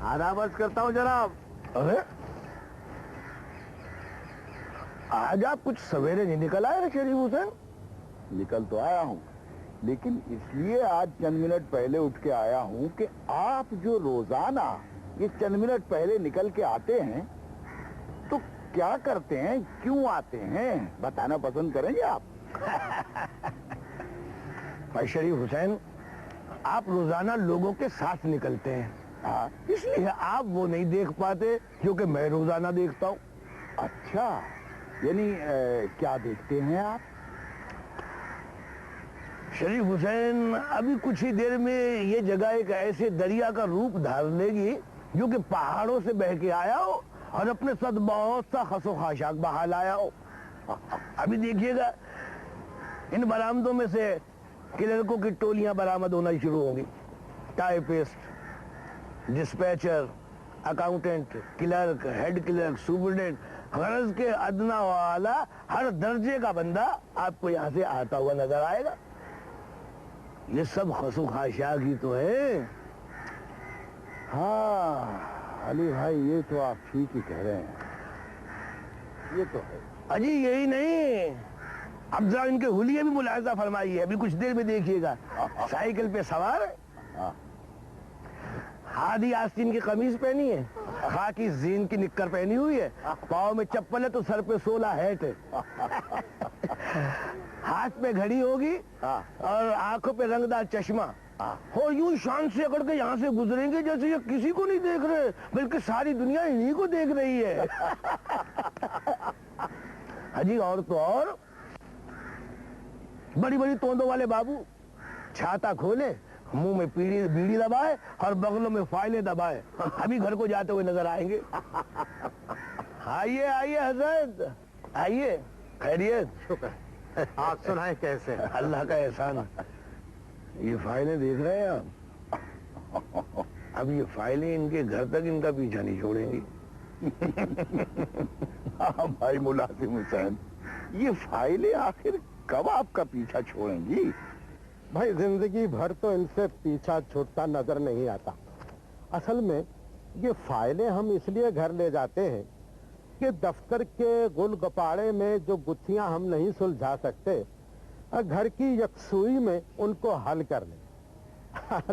आदाब अर्ज करता हूँ जनाब। अरे आज आप कुछ सवेरे नहीं निकल आए रे शरीफ हुसैन? निकल तो आया हूँ, लेकिन इसलिए आज चंद मिनट पहले उठ के आया हूँ कि आप जो रोजाना ये चंद मिनट पहले निकल के आते हैं तो क्या करते हैं, क्यों आते हैं, बताना पसंद करेंगे आप? भाई शरीफ हुसैन, आप रोजाना लोगों के साथ निकलते हैं, हाँ, इसलिए आप वो नहीं देख पाते क्योंकि मैं रोजाना देखता हूँ। अच्छा, यानी क्या देखते हैं आप? शरीफ हुसैन, अभी कुछ ही देर में ये जगह एक ऐसे दरिया का रूप धार लेगी जो कि पहाड़ों से बह के आया हो और अपने साथ बहुत सा खसो खाशाक बहा लाया हो। अभी देखिएगा, इन बरामदों में से क्लर्कों की टोलियां बरामद होना शुरू होंगी। Typist, dispatcher, accountant, clerk, head clerk, superintendent, गरज के अदना वाला हर दर्जे का बंदा आपको यहाँ से आता हुआ नजर आएगा। ये सब खसो खाशाक ही तो है। हाँ अली भाई, ये तो आप ठीक ही कह रहे हैं, ये तो है। अजी यही नहीं, अब जरा इनके हुलिये भी मुलाहिजा फरमाइए। अभी कुछ देर में देखिएगा, साइकिल पे सवार है, हादी आस्तीन की कमीज पहनी है, खाकी जीन की निक्कर पहनी हुई है, पाँव में चप्पल है तो सर पे 16 हैट है, हाथ में घड़ी होगी और आंखों पे रंगदार चश्मा, और यूं शान से अकड़ के यहाँ से गुजरेंगे जैसे ये किसी को नहीं देख रहे बल्कि सारी दुनिया इन्हीं को देख रही है। हाजी, और तो और बड़ी बड़ी तोंदों वाले बाबू छाता खोले, मुंह में बीड़ी दबाए और बगलों में फाइलें दबाए, अभी घर को जाते हुए नजर आएंगे। आइए आइए हजरत, आइए, खैरियत? शुक्र, आप सुनाए कैसे? अल्लाह का एहसान। ये फाइलें देख रहे हैं आप? अब ये फाइलें इनके घर तक इनका पीछा नहीं छोड़ेंगी। हाँ भाई मुलाजिम हुसैन, ये फाइलें आखिर कब आपका पीछा छोड़ेंगी? भाई जिंदगी भर तो इनसे पीछा छूटता नजर नहीं आता। असल में ये फाइलें हम इसलिए घर ले जाते हैं कि दफ्तर के गुल गपाड़े में जो गुत्थियां हम नहीं सुलझा सकते, घर की यकसुई में उनको हल कर लें।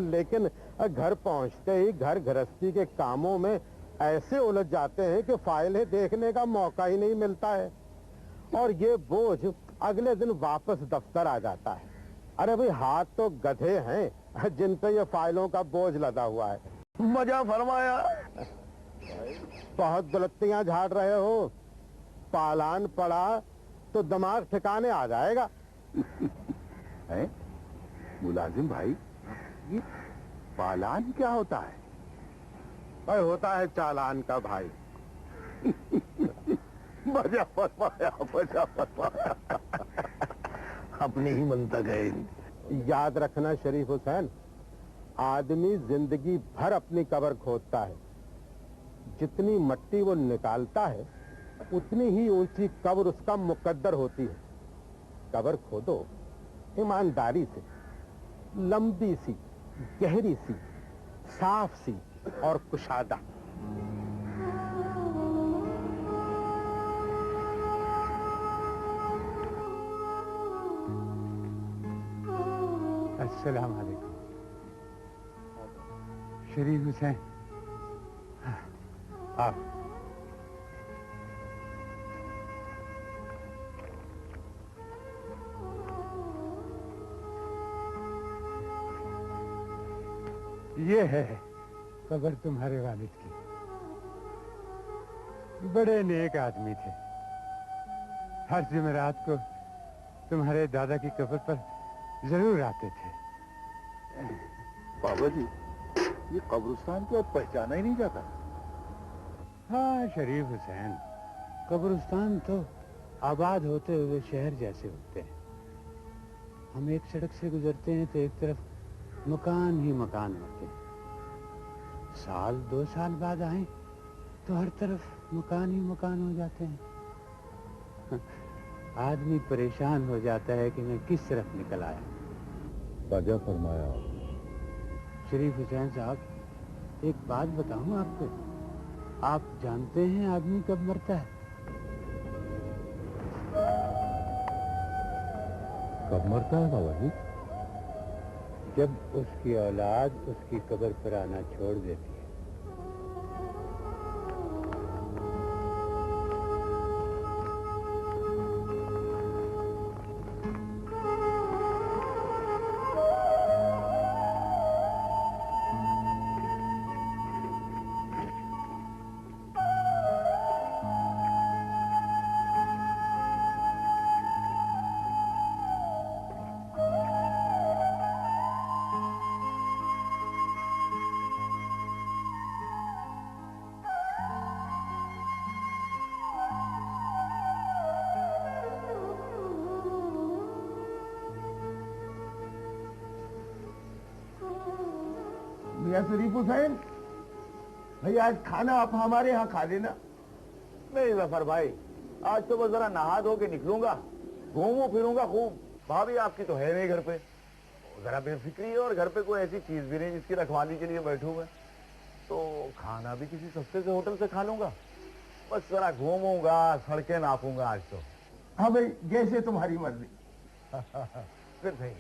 लेकिन घर पहुंचते ही घर गृहस्थी के कामों में ऐसे उलझ जाते हैं कि फाइलें देखने का मौका ही नहीं मिलता है और ये बोझ अगले दिन वापस दफ्तर आ जाता है। अरे भाई, हाथ तो गधे हैं जिन पे ये फाइलों का बोझ लदा हुआ है। मजा फरमाया। बहुत गलतियां झाड़ रहे हो, पालान पड़ा तो दिमाग ठिकाने आ जाएगा। है मुलाजिम भाई, ये पालान क्या होता है? भाई होता है चालान का भाई। मजा फरमाया, मजा फरमाया। अपने ही मन तक है। याद रखना शरीफ हुसैन, आदमी जिंदगी भर अपनी कब्र खोदता है, जितनी मट्टी वो निकालता है उतनी ही ऊंची कब्र उसका मुकद्दर होती है। कब्र खोदो ईमानदारी से, लंबी सी, गहरी सी, साफ सी और कुशादा। अस्सलाम वालेकुम शरीफ हुसैन। आप ये है कब्र तुम्हारे वालिद की। बड़े नेक आदमी थे, हर जुमेरात को तुम्हारे दादा की कब्र पर जरूर आते थे। बाबा जी, ये कब्रिस्तान को अब पहचाना ही नहीं जाता। हाँ शरीफ हुसैन, कब्रिस्तान तो आबाद होते हुए शहर जैसे होते हैं। हम एक सड़क से गुजरते हैं तो एक तरफ मकान ही मकान होते हैं, साल 2 साल बाद आए तो हर तरफ मकान ही मकान हो जाते हैं। आदमी परेशान हो जाता है कि मैं किस तरफ निकल आया। ताजा फरमाया। शरीफ हुसैन साहब, एक बात बताऊं आपको, आप जानते हैं आदमी कब मरता है? कब मरता है बाबा जी? जब उसकी औलाद उसकी कब्र पर आना छोड़ देती है। मियां शरीफ हुसैन, भाई आज खाना आप हमारे यहाँ खा लेना। नहीं जफर भाई, आज तो बस जरा नहा धो के निकलूंगा, घूमू फिरूंगा खूब। भाभी आपकी तो है नहीं घर पे, जरा बेफिक्री है, और घर पे कोई ऐसी चीज भी नहीं जिसकी रखवाली के लिए बैठूं मैं। तो खाना भी किसी सस्ते से होटल से खा लूंगा, बस जरा घूमूंगा, सड़कें नापूंगा आज तो। हाँ भाई, जैसे तुम्हारी मर्जी। फिर सही।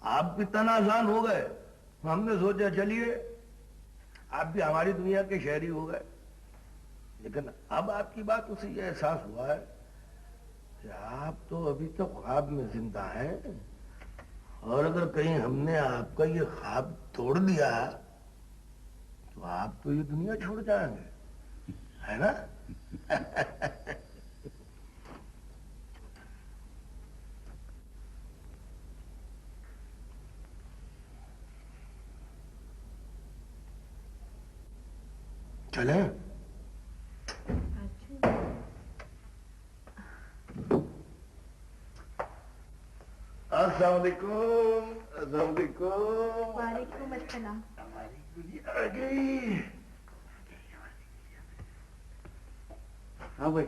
आप भी इतना आसान हो गए, हमने सोचा चलिए आप भी हमारी दुनिया के शहरी हो गए। लेकिन अब आपकी बात उसे ये एहसास हुआ है कि आप तो अभी तो ख्वाब में जिंदा हैं, और अगर कहीं हमने आपका ये ख्वाब तोड़ दिया तो आप तो ये दुनिया छोड़ जाएंगे, है ना? चले? अस्सलाम वालेकुम। अस्सलाम वालेकुम। वालेकुम अस्सलाम। हमारी गुड़िया आ गई। हाँ भाई,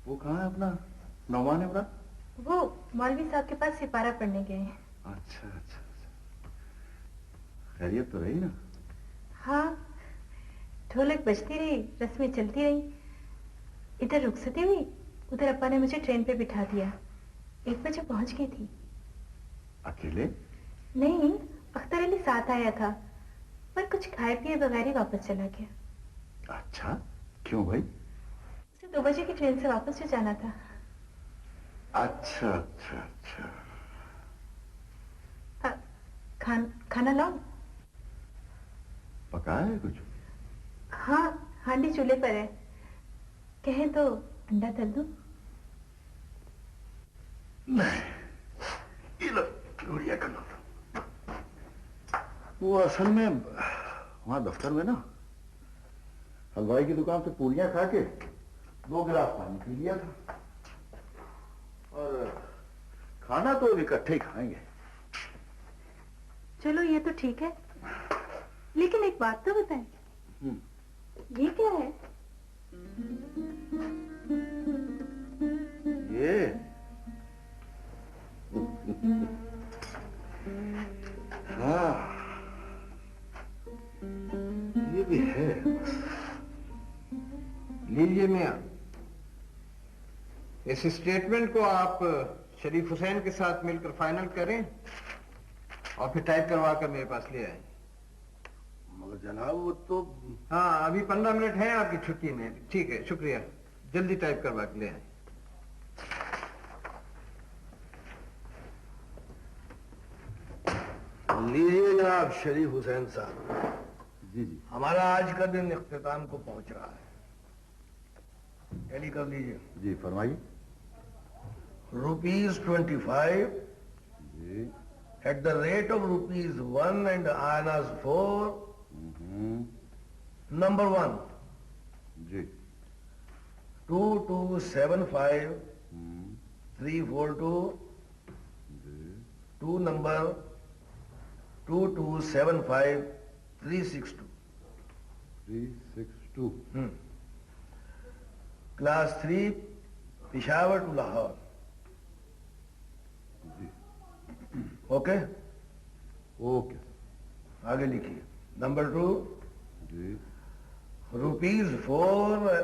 वो कहाँ है अपना नौमान इमरान? वो मौलवी साहब के पास सिपारा पढ़ने गए हैं। अच्छा अच्छा अच्छा, खैरियत तो रही ना? हाँ, ढोलक बजती रही, रस्में चलती रही। इधर रुखसती हुई, उधर अप्पा ने मुझे ट्रेन पे बिठा दिया। 1 बजे पहुंच गई थी। अकेले? नहीं, अख्तर अली साथ आया था, पर कुछ खाए पिए बगैर ही वापस चला गया। अच्छा, क्यों भाई? उसे 2 बजे की ट्रेन से वापस जो जाना था। अच्छा अच्छा अच्छा। खाना लाओ? पका है कुछ? हाँ, हांडी चूल्हे पर है। कहें तो अंडा तल दूं? नहीं, ये लो गुड़िया का लो। वो असल में वहां दफ्तर में ना हलवाई की दुकान से पूरियां खा के 2 गिलास पानी पी लिया था, और खाना तो इकट्ठे ही खाएंगे। चलो ये तो ठीक है, लेकिन एक बात तो बताएं। ये क्या है? ये हाँ, ये भी है। लीजिए मियाँ, इस स्टेटमेंट को आप शरीफ हुसैन के साथ मिलकर फाइनल करें और फिर टाइप करवा कर मेरे पास ले आए। मगर जनाब वो तो हाँ, अभी 15 मिनट हैं आपकी छुट्टी में। ठीक है, शुक्रिया। जल्दी टाइप करवा के ले आए। लीजिए जनाब शरीफ हुसैन साहब। जी जी। हमारा आज का दिन इख्तिताम को पहुंच रहा है। टैली कर लीजिए। जी फरमाइए। ₹25 जी। at the rate of ₹1 and INR 4. Number 1, जी। 2275 342. Two number 2275 362. 362। Class 3, Peshawar to Lahore. जी। Okay, okay. आगे लिखिए। नंबर 2, जी। ₹4.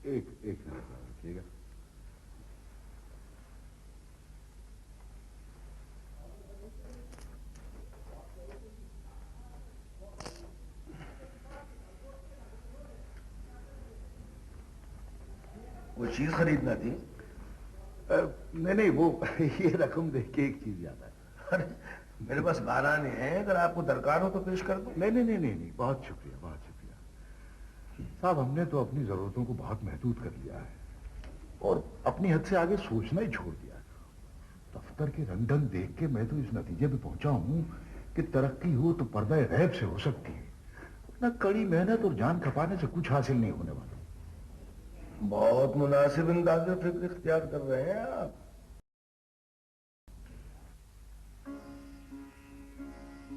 एक मिनट रखिएगा। वो चीज खरीदना थी। नहीं वो ये रकम देख के एक चीज याद है। अरे मेरे पास 12 आने हैं, अगर आपको दरकार हो तो पेश कर दो। नहीं, बहुत शुक्रिया, बहुत शुक्रिया साहब। हमने तो अपनी जरूरतों को बहुत महदूद कर लिया है और अपनी हद से आगे सोचना ही छोड़ दिया। दफ्तर के रंग ढंग देख के मैं तो इस नतीजे पे पहुंचा हूं कि तरक्की हो तो पर्दा गैब से हो सकती है, ना कड़ी मेहनत और जान खपाने से कुछ हासिल नहीं होने वाला। बहुत मुनासिब अंदाज़े फिक्र इख्तियार कर रहे हैं आप।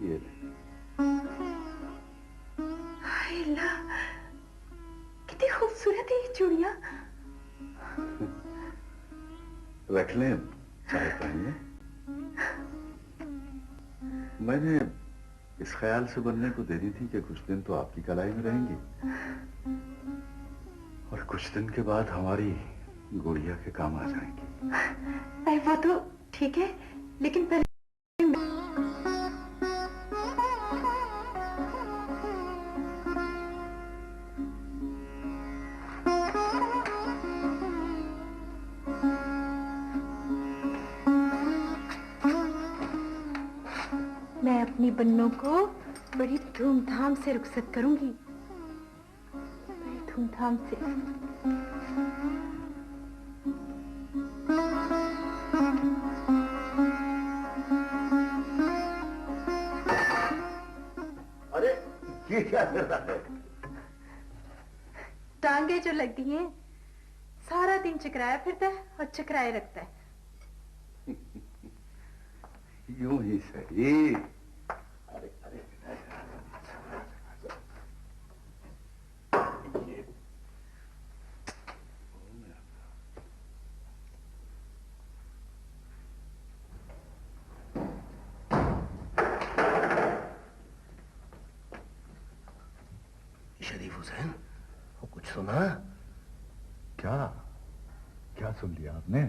ये हाय अल्लाह, कितनी खूबसूरत है ये चूड़ियां। रख लें, चाहे पहनिए। मैंने इस ख्याल से बनने को दे दी थी कि कुछ दिन तो आपकी कलाई में रहेंगी और कुछ दिन के बाद हमारी गुड़िया के काम आ जाएंगी। अरे वो तो ठीक है, लेकिन पहले मैं अपनी बन्नों को बड़ी धूमधाम से रुखसत करूंगी, बड़ी धूमधाम से। अरे ये क्या कर रहा है? टांगे जो लग गई हैं, सारा दिन चकराया फिरता है और चकराए रखता है। यूं ही सही। अरे अरे ये शरीफ हुसैन, वो कुछ सुना? क्या क्या सुन लिया आपने?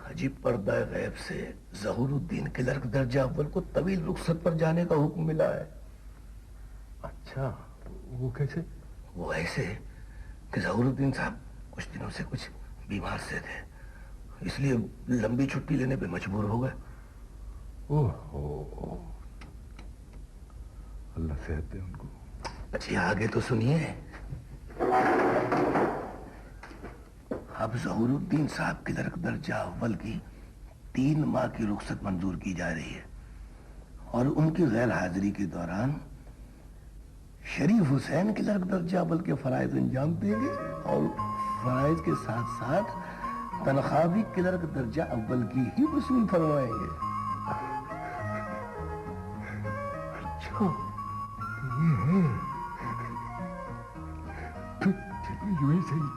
अजीब पर्दा गैब से ज़हूरुद्दीन क्लर्क दर्जा अव्वल को तवील रुखसत पर जाने का हुक्म मिला है। अच्छा, वो कैसे? वो ऐसे कि ज़हूरुद्दीन साहब कुछ दिनों से कुछ बीमार से थे, इसलिए लंबी छुट्टी लेने पे मजबूर हो गए। ओहो, अल्लाह सेहत दे उनको। अच्छा आगे तो सुनिए। अब ज़हूरुद्दीन साहब क्लर्क दर्जा अव्वल की 3 माह की रुखसत मंजूर की जा रही है और उनकी गैर हाजिरी के दौरान शरीफ हुसैन क्लर्क दर्जा अव्वल के फराइज अंजाम देंगे और फराइज के साथ साथ तनख्वाह भी क्लर्क दर्जा अव्वल की ही वसूल फरमाएंगे। अच्छा ये है, तो चलिए यूं ही सही।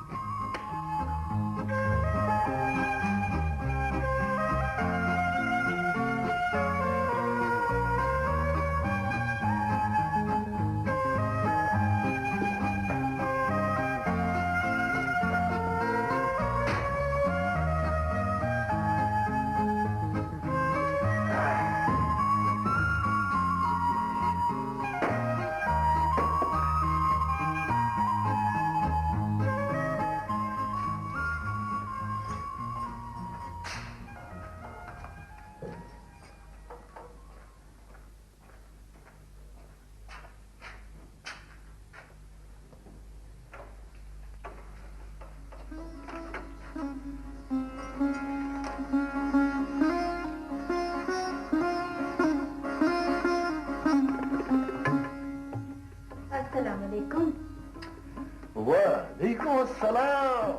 अस्सलामुअलैकुम। वालेकुम अस्सलाम।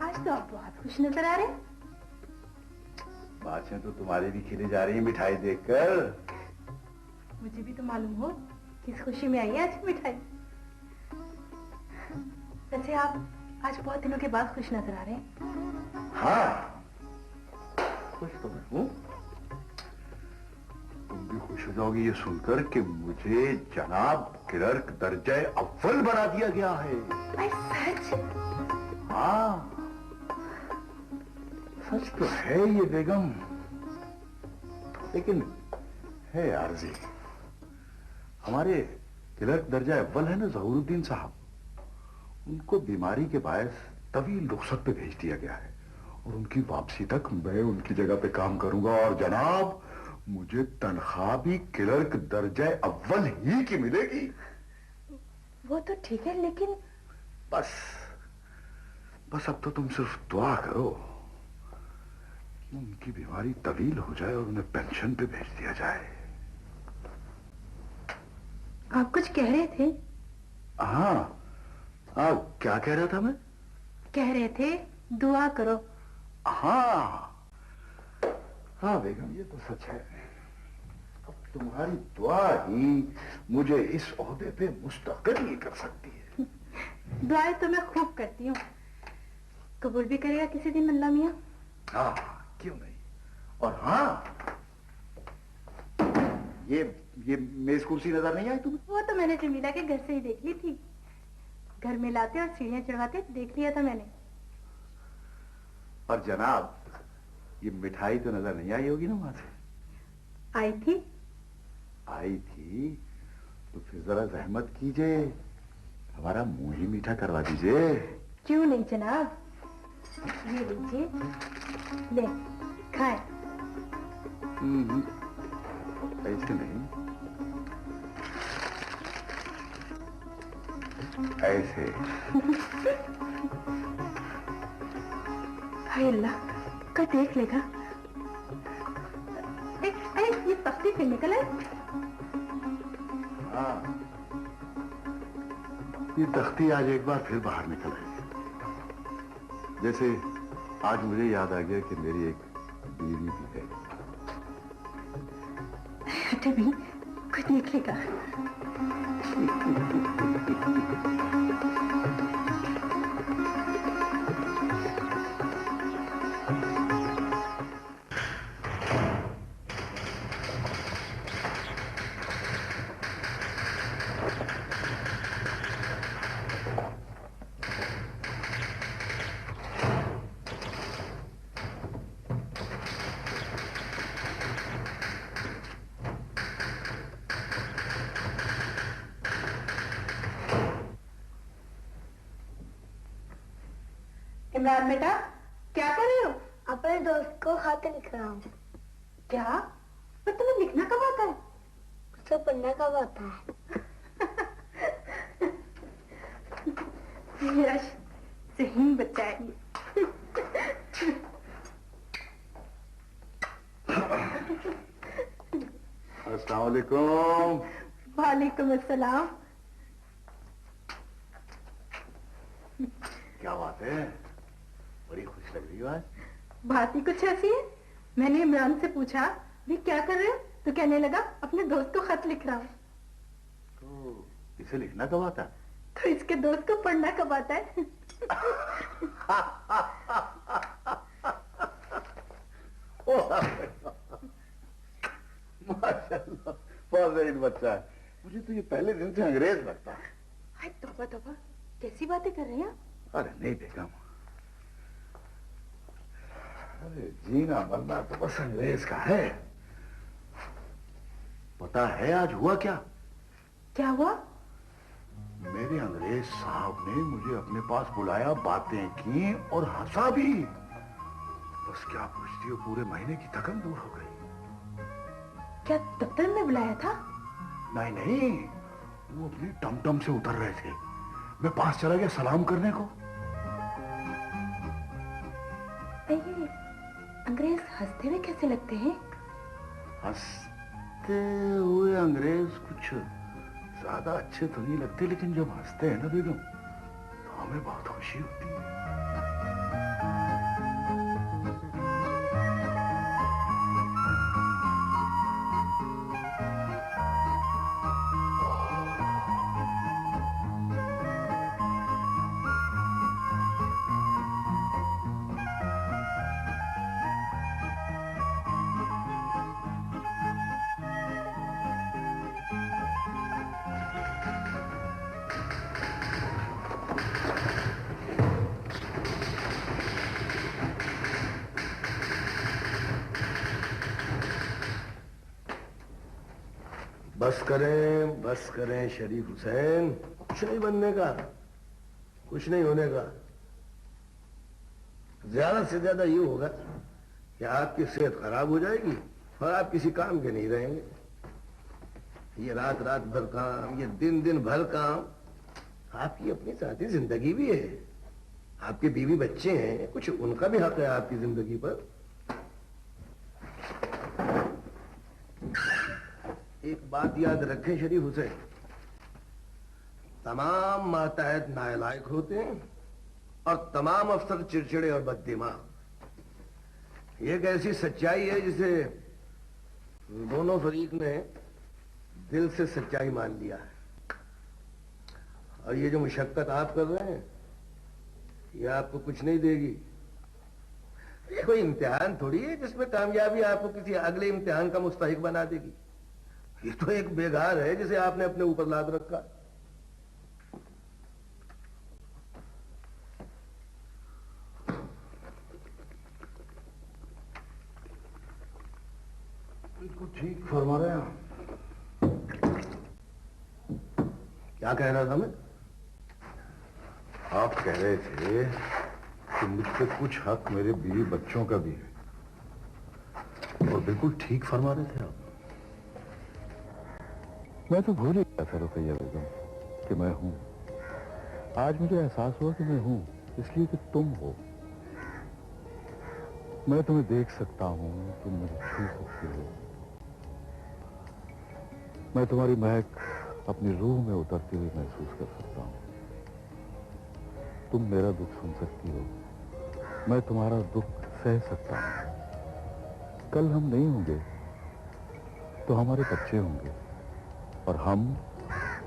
आज तो आप बहुत खुश नजर आ रहे हैं। बातें तो तुम्हारी भी खिली जा रही है मिठाई देखकर। मुझे भी तो मालूम हो किस खुशी में आई है आज मिठाई। वैसे आप आज बहुत दिनों के बाद खुश नजर आ रहे हैं। हाँ, खुश तो मैं हूँ। तुम भी खुश हो जाओगी ये सुनकर कि मुझे जनाब क्लर्क दर्जे अव्वल बना दिया गया है। सच? हाँ, सच तो है ये बेगम, लेकिन है आरजी। हमारे क्लर्क दर्जा अव्वल है ना जहूरुद्दीन साहब, उनको बीमारी के बायस तवील रुखसत पे भेज दिया गया है और उनकी वापसी तक मैं उनकी जगह पे काम करूंगा। और जनाब मुझे तनख्वाह भी क्लर्क दर्जा अव्वल ही की मिलेगी। वो तो ठीक है, लेकिन बस बस अब तो तुम सिर्फ दुआ करो कि उनकी बीमारी तवील हो जाए और उन्हें पेंशन पे भेज दिया जाए। आप कुछ कह रहे थे? हाँ, क्या कह रहा था मैं? कह रहे थे दुआ करो। हाँ हाँ बेगम, ये तो सच है। अब तुम्हारी दुआ ही मुझे इस ओहदे पे मुस्तकिल कर सकती है। दुआएं तो मैं खूब करती हूँ। कबूल भी करेगा किसी दिन अल्लाह मियाँ? हाँ, क्यों नहीं। और हाँ, ये मेज कुर्सी नजर नहीं आई तुम्हें? वो तो मैंने जमीला के घर से ही देख ली थी। घर में लाते और सीढ़ियां चढ़वाते देख लिया था मैंने। और जनाब ये मिठाई तो नजर नहीं आई होगी ना वहां से? आई थी। आई थी तो फिर जरा जहमत कीजिए, हमारा मुंह ही मीठा करवा दीजिए। क्यों नहीं जनाब, ये लीजिए, ले खाएं। ऐसे नहीं, ऐसे। हाय अल्लाह, कोई देख लेगा। अरे ये तख्ती फिर निकल आई। हाँ, ये तख्ती आज एक बार फिर बाहर निकल आई। जैसे आज मुझे याद आ गया कि मेरी एक बीवी भी है। हटे भी, कोई देख लेगा। इमरान बेटा, क्या कर रहे हो? अपने दोस्त को खत लिख रहा हूँ। क्या? पर तुम्हें लिखना कब आता है? उसे पढ़ना कब आता है? मेरा ज़हीन बच्चा है। अस्सलाम वालेकुम। वालेकुम अस्सलाम। क्या बात है, बड़ी खुश लग रही हो आज। बात ही कुछ ऐसी है। मैंने इमरान से पूछा भी क्या कर रहे हो, तो कहने लगा अपने दोस्त को खत लिख रहा हूँ। तो इसे लिखना कब आता? तो इसके दोस्त को पढ़ना कब आता है? माशाल्लाह, बहुत जहीन बच्चा है। मुझे तो ये पहले दिन से अंग्रेज लगता है। हाय तौबा तौबा, कैसी बातें कर रहे हैं आप? अरे नहीं बेगम, अरे जीना मरना तो बस अंग्रेज का है। पता है आज हुआ क्या? क्या हुआ? मेरे अंग्रेज साहब ने मुझे अपने पास बुलाया, बातें की और हंसा भी। बस क्या पूछती हो, पूरे महीने की थकन दूर हो गई। क्या दफ्तर में बुलाया था? नहीं नहीं, वो अपनी टमटम से उतर रहे थे, मैं पास चला गया सलाम करने को। ये अंग्रेज हंसते हुए कैसे लगते हैं? हंसते हुए अंग्रेज कुछ ज्यादा अच्छे तो नहीं लगते, लेकिन जब हंसते हैं ना बेगम तो हमें बहुत खुशी होती है। बस करें शरीफ हुसैन, कुछ नहीं बनने का, कुछ नहीं होने का। ज्यादा से ज्यादा ये होगा कि आपकी सेहत खराब हो जाएगी और आप किसी काम के नहीं रहेंगे। ये रात रात भर काम, ये दिन दिन भर काम, आपकी अपनी साथी जिंदगी भी है, आपके बीवी बच्चे हैं, कुछ उनका भी हक है आपकी जिंदगी पर। एक बात याद रखें शरीफ हुसैन, तमाम मातहत नालायक होते हैं और तमाम अफसर चिड़चिड़े और बददिमाग। ये एक ऐसी सच्चाई है जिसे दोनों फरीक ने दिल से सच्चाई मान लिया है। और ये जो मुशक्कत आप कर रहे हैं ये आपको कुछ नहीं देगी। ये कोई इम्तिहान थोड़ी है जिसमें कामयाबी आपको किसी अगले इम्तिहान का मुस्तहिक बना देगी। ये तो एक बेगार है जिसे आपने अपने ऊपर लाद रखा। बिल्कुल ठीक फरमा रहे हैं। क्या कह रहा था मैं? आप कह रहे थे कि मुझ पे कुछ हक मेरे बीवी बच्चों का भी है, और बिल्कुल ठीक फरमा रहे थे आप। मैं तो भूल ही गया था रुकैया बेगम कि मैं हूं। आज मुझे एहसास हुआ कि मैं हूं इसलिए कि तुम हो। मैं तुम्हें देख सकता हूं, तुम मुझे छू सकती हो, मैं तुम्हारी महक अपनी रूह में उतरती हुई महसूस कर सकता हूं। तुम मेरा दुख सुन सकती हो, मैं तुम्हारा दुख सह सकता हूं। कल हम नहीं होंगे तो हमारे बच्चे होंगे, और हम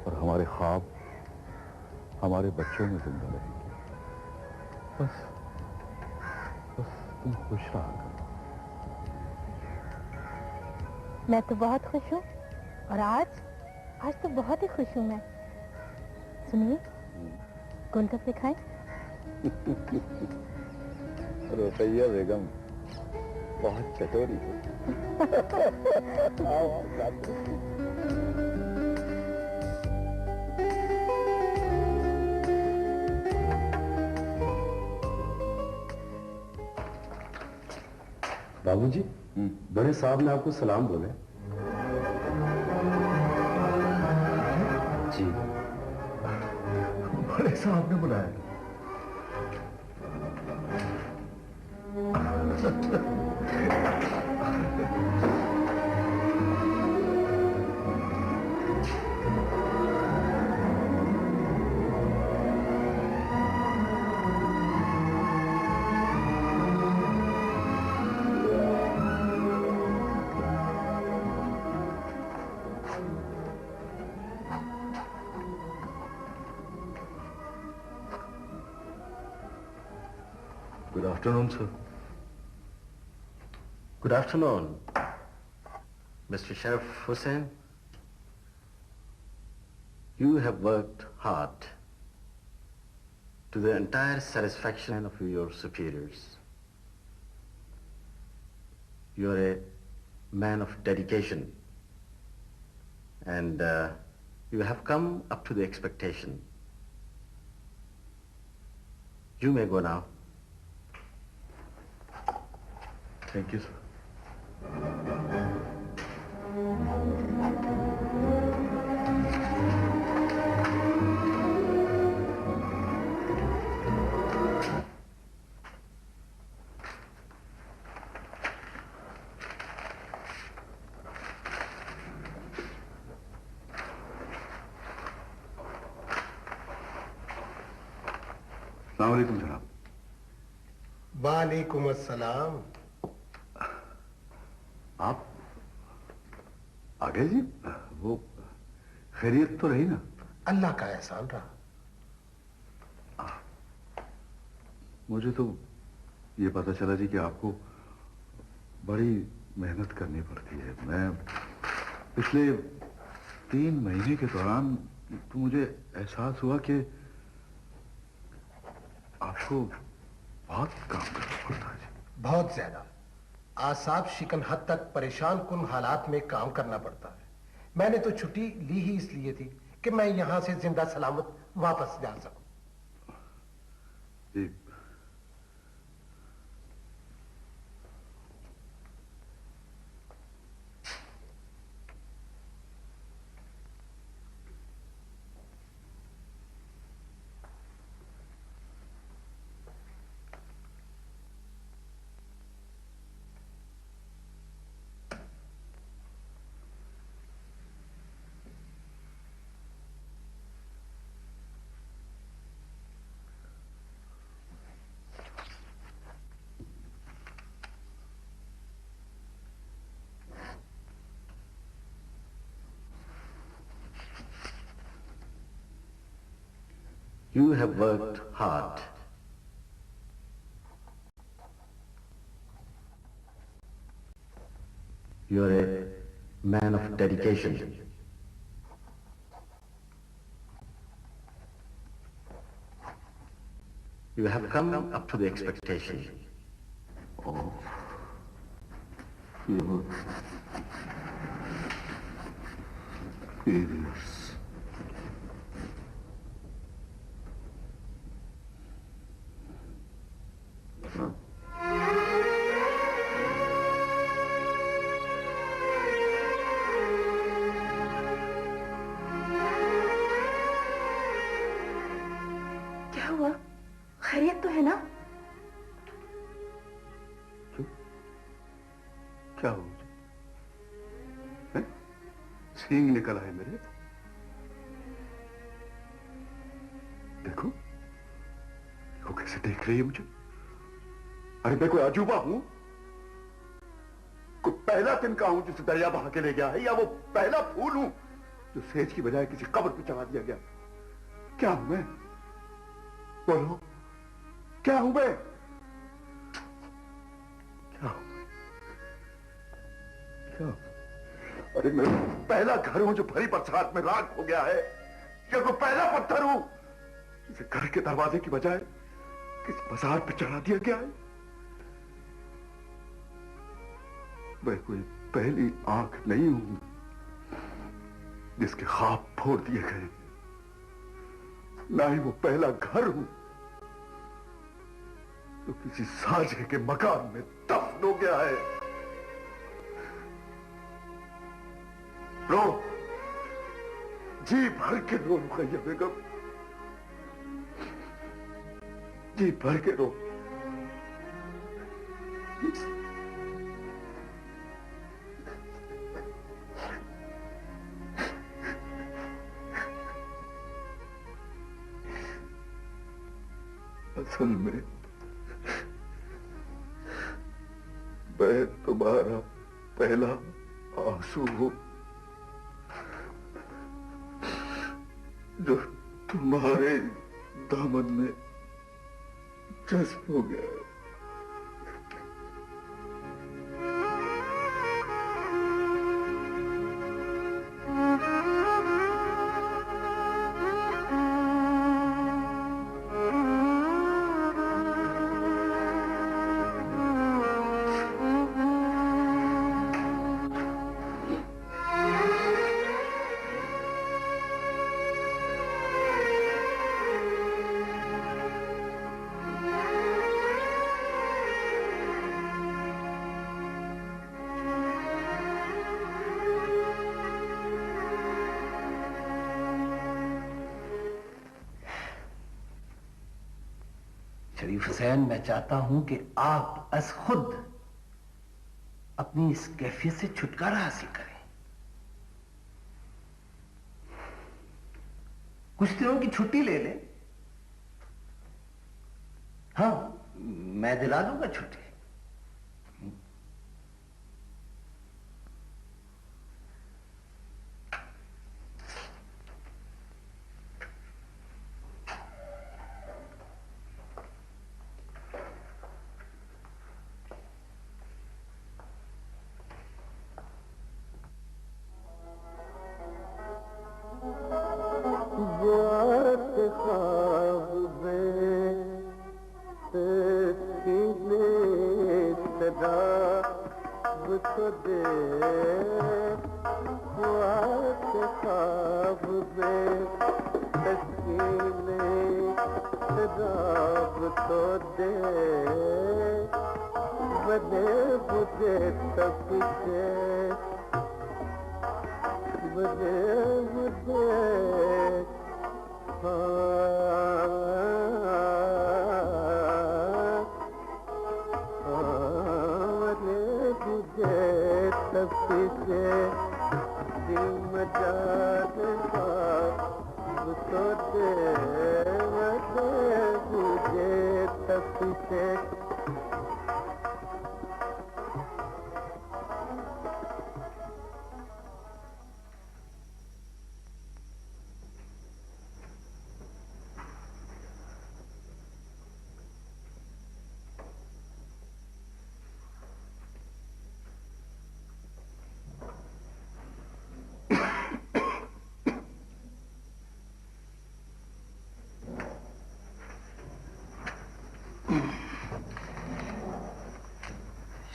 और हमारे ख्वाब हमारे बच्चों में जिंदा रहेंगे। बस तुम खुश रहा करो। मैं तो बहुत खुश हूँ, और आज तो बहुत ही खुश हूँ मैं। सुनिए, गोलगप्पे खाएं? रुकैया बेगम बहुत चटोरी हो। आओ खाते हैं। बाबूजी, बड़े साहब ने आपको सलाम बोले। जी। बड़े साहब ने बुलाया? Good afternoon, sir. Good afternoon, Mr. Sharif Hussain. You have worked hard to the entire satisfaction of your superiors. You are a man of dedication, and you have come up to the expectation. You may go now. Thank you, sir. अस्सलाम वालेकुम जनाब। वालेकुम अस्सलाम। आप आ गए जी? वो खैरियत तो रही ना? अल्लाह का एहसान रहा। मुझे तो ये पता चला जी कि आपको बड़ी मेहनत करनी पड़ती है। मैं पिछले 3 महीने के दौरान तो मुझे एहसास हुआ कि आपको बहुत काम करना पड़ता है। बहुत ज्यादा आसाब शिकन हद तक परेशान कुन हालात में काम करना पड़ता है। मैंने तो छुट्टी ली ही इसलिए थी कि मैं यहां से जिंदा सलामत वापस जा सकूं। जी। You have worked hard. You are a man of dedication. You have come up to the expectation. Oh. You serious. खैरियत तो है ना? क्या हो? सींग निकल आए मेरे। देखो देखो कैसे देख रही है मुझे। अरे मैं कोई अजूबा हूं? कोई पहला तिनका हूं जिसे दरिया बहा के ले गया है, या वो पहला फूल हूं जो सेज की बजाय किसी कब्र पे चढ़ा दिया गया? क्या हूं मैं? बोलो, क्या हूं मैं? क्या हूं? क्या? अरे मैं पहला घर हूं जो भरी बरसात में राख हो गया है, या कोई पहला पत्थर हूं जिसे घर के दरवाजे की बजाय किसी बाजार पे चढ़ा दिया गया है? मैं कोई पहली आंख नहीं हूं जिसके ख्वाब फोड़ दिए गए, ना ही वो पहला घर हूं तो किसी साजे के मकान में दफन हो गया है। रो, जी भर के रो रुकैया बेगम, जी भर के रो। असल में मैं तुम्हारा पहला आंसू हूं जो तुम्हारे दामन में जज्ब हो गया है। शरीफ हुसैन, मैं चाहता हूं कि आप अस खुद अपनी इस कैफियत से छुटकारा हासिल करें। कुछ दिनों की छुट्टी ले लें, हाँ, मैं दिला दूंगा छुट्टी।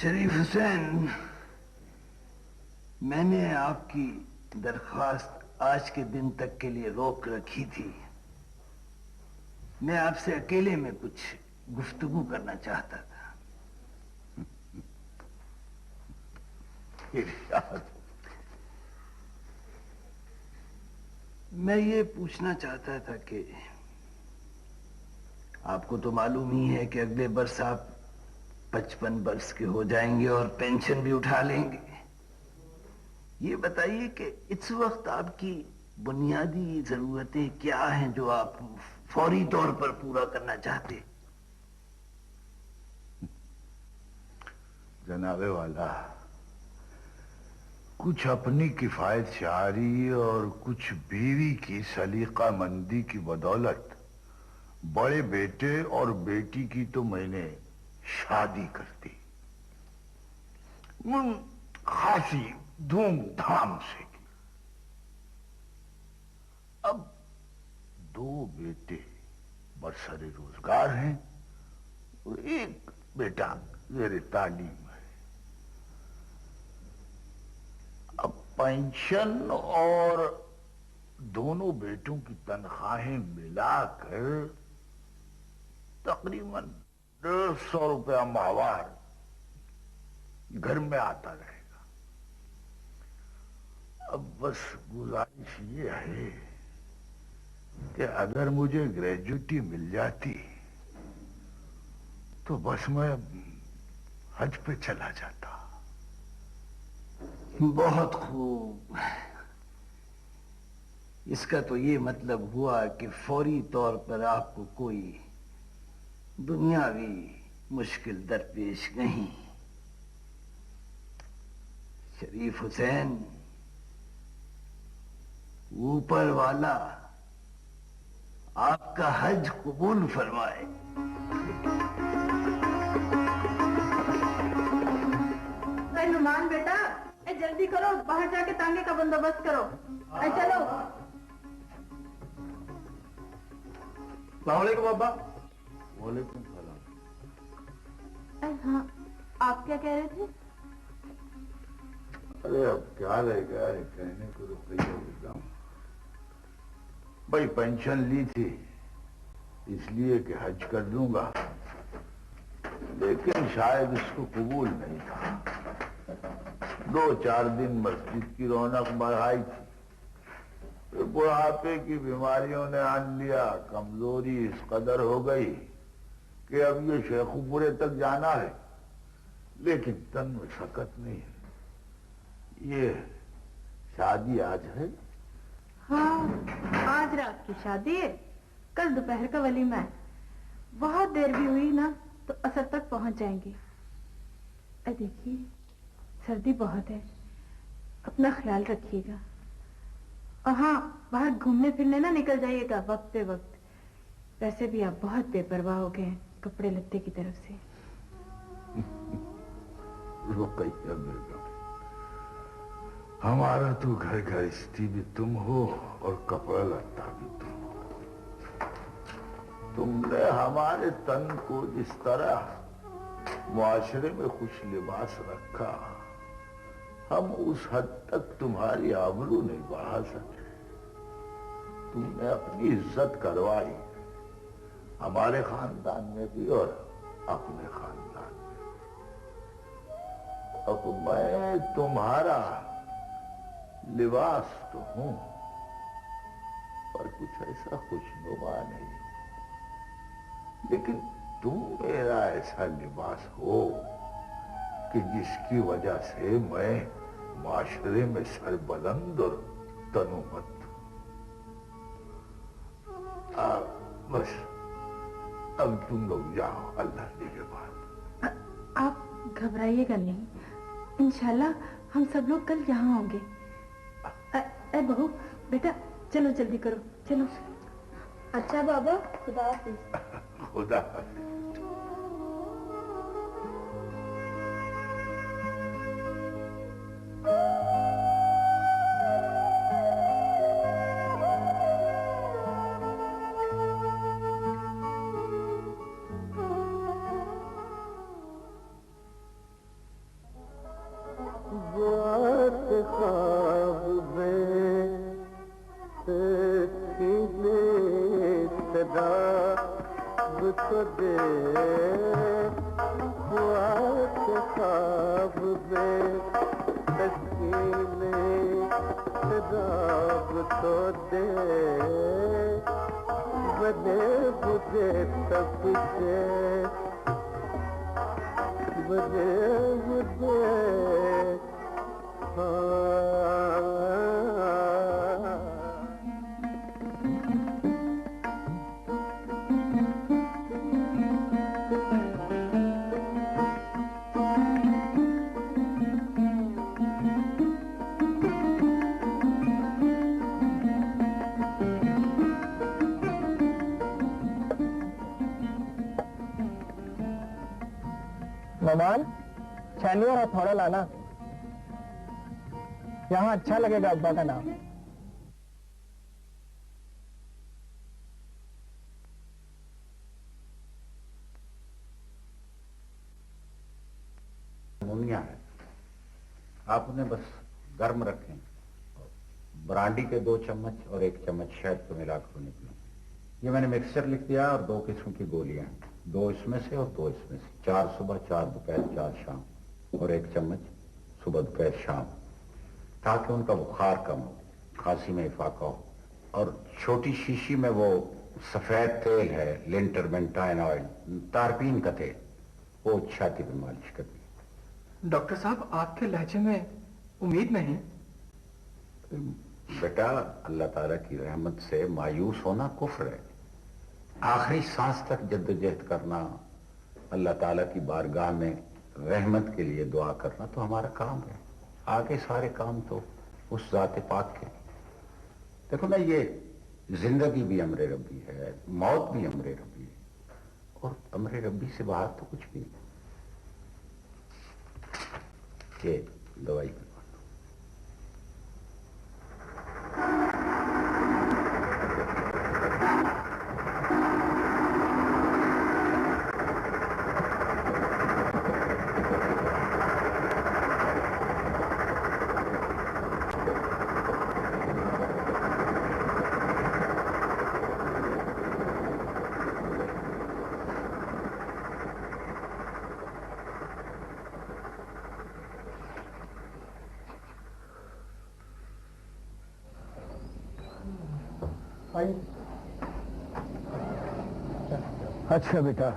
शरीफ हुसैन, मैंने आपकी दरख्वास्त आज के दिन तक के लिए रोक रखी थी। मैं आपसे अकेले में कुछ गुफ्तगू करना चाहता था। मैं ये पूछना चाहता था कि आपको तो मालूम ही है कि अगले वर्ष आप 55 वर्ष के हो जाएंगे और पेंशन भी उठा लेंगे। ये बताइए कि इस वक्त आपकी बुनियादी जरूरतें क्या हैं जो आप फौरी तौर पर पूरा करना चाहते? जनाबे वाला, कुछ अपनी किफायत शारी और कुछ बीवी की सलीका मंदी की बदौलत बड़े बेटे और बेटी की तो मैंने शादी कर दी, खासी धूमधाम से की। अब 2 बेटे बरसरे रोजगार हैं और एक बेटा ज़ेरे तालीम है। अब पेंशन और दोनों बेटों की तनख्वाहें मिलाकर तकरीबन 150 रुपया माहवार घर में आता रहेगा। अब बस गुजारिश ये है कि अगर मुझे ग्रेजुएटी मिल जाती तो बस मैं हज पे चला जाता। बहुत खूब। इसका तो ये मतलब हुआ कि फौरी तौर पर आपको कोई दुनियावी मुश्किल दरपेश नहीं। शरीफ हुसैन, ऊपर वाला आपका हज कबूल फरमाए। नुमान बेटा, जल्दी करो, बाहर जाके तांगे का बंदोबस्त करो। चलो। वालेकुम अब्बा। वालेकुम सलाम। हाँ, आप क्या कह रहे थे? अरे अब क्या रह गया है कहने को, रुपया भाई पेंशन ली थी इसलिए कि हज कर दूंगा, लेकिन शायद इसको कबूल नहीं था। 2-4 दिन मस्जिद की रौनक बढ़ाई थी, फिर बुढ़ापे की बीमारियों ने आन लिया। कमजोरी इस कदर हो गई कि अब ये शेखुपुरे तक जाना है, लेकिन तन में सकत नहीं है। ये शादी आज है? हाँ, आज रात की शादी है, कल दोपहर का वलीमा है। बहुत देर भी हुई ना तो असर तक पहुंच जाएंगे। देखिए सर्दी बहुत है, अपना ख्याल रखिएगा। और हाँ, बाहर घूमने फिरने ना निकल जाइएगा वक्त पे वक्त। वैसे भी आप बहुत बेपरवाह हो गए हैं कपड़े लत्ते की तरफ से। रुकैया बेगम, हमारा तो घर गृहस्थी भी तुम हो और कपड़ा लत्ता भी तुम हो। तुमने हमारे तन को जिस तरह मुआशरे में खुश लिबास रखा, हम उस हद तक तुम्हारी आबरू नहीं बढ़ा सके। तुमने अपनी इज्जत करवाई, हमारे खानदान में भी और अपने खानदान में। अब मैं तुम्हारा लिबास तो हूं, पर कुछ ऐसा खुशनुमा नहीं। लेकिन तुम मेरा ऐसा लिबास हो कि जिसकी वजह से मैं माशरे में सरबलंद और तनुमत। बस अब तुम लोग जाओ, अल्लाह के बाद। आप घबराइएगा नहीं, इंशाल्लाह हम सब लोग कल यहाँ होंगे। बहू बेटा चलो जल्दी करो, चलो। अच्छा बाबा, खुदा हाफिज। खुदा हाफिज। मेहमान, छैनी और हथौड़ा लाना, यहाँ अच्छा लगेगा अब्बा का नाम। मुनिया है, आप उन्हें बस गर्म रखें। ब्रांडी के 2 चम्मच और 1 चम्मच शहद को मिलाकर उन्हें पिएं। ये मैंने मिक्सचर लिख दिया और 2 किस्म की गोलियां, 2 इसमें से और 2 इसमें से। 4 सुबह, 4 दोपहर, 4 शाम, और 1 चम्मच सुबह दोपहर शाम, ताकि उनका बुखार कम हो, खांसी में इफाका हो। और छोटी शीशी में वो सफेद तेल है, लिंटर मेंटाइन ऑयल, तारपीन का तेल, वो छाती पे मालिश करनी। डॉक्टर साहब, आपके लहजे में उम्मीद नहीं? बेटा, अल्लाह ताला की रहमत से मायूस होना कुफ्र है। आखिरी सांस तक जद्दोजहद करना, अल्लाह ताला की बारगाह में रहमत के लिए दुआ करना तो हमारा काम है। आगे सारे काम तो उस ज़ात पाक के। देखो ना, ये जिंदगी भी अमरे रब्बी है, मौत भी अमरे रब्बी है, और अमरे रब्बी से बाहर तो कुछ भी नहीं। ये दवाई करवा दो। अच्छा बेटा,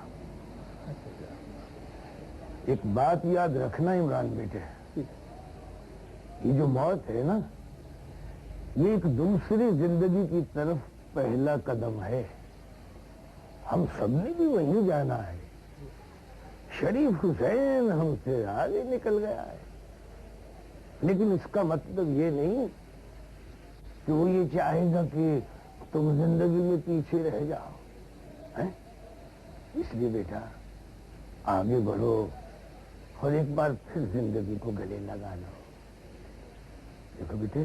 एक बात याद रखना इमरान बेटे, ये जो मौत है ना, ये एक दूसरी जिंदगी की तरफ पहला कदम है। हम सबने भी वहीं जाना है। शरीफ हुसैन हमसे आगे निकल गया है, लेकिन इसका मतलब ये नहीं कि वो ये चाहेगा कि तुम जिंदगी में पीछे रह जाओ, हैं? इसलिए बेटा आगे बढ़ो और एक बार फिर जिंदगी को गले लगा लो। देखो बेटे,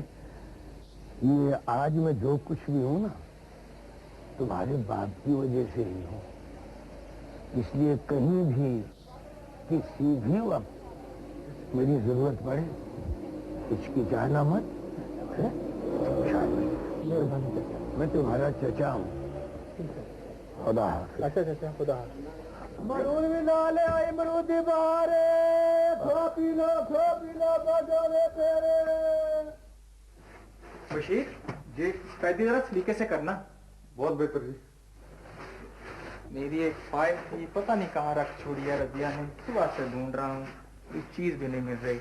ये आज मैं जो कुछ भी हूं ना, तुम्हारे बाप की वजह से ही हूं। इसलिए कहीं भी किसी भी वक्त मेरी जरूरत पड़े हिचकिचाना मत, है? मैं तुम्हारा चचा हूं। खुदा हाफिज। अच्छा चाचा, खुदा हाफिज। मरूद भी नाले आई मरूदी बहारे, खो पी लो बजारे तेरे। बशीर जी, कैदी जरा सलीके से करना। बहुत बेहतर जी। मेरी एक फाइल थी, पता नहीं कहाँ रख छोड़ी है रजिया ने, सुबह से ढूंढ रहा हूँ, कोई चीज भी नहीं मिल रही।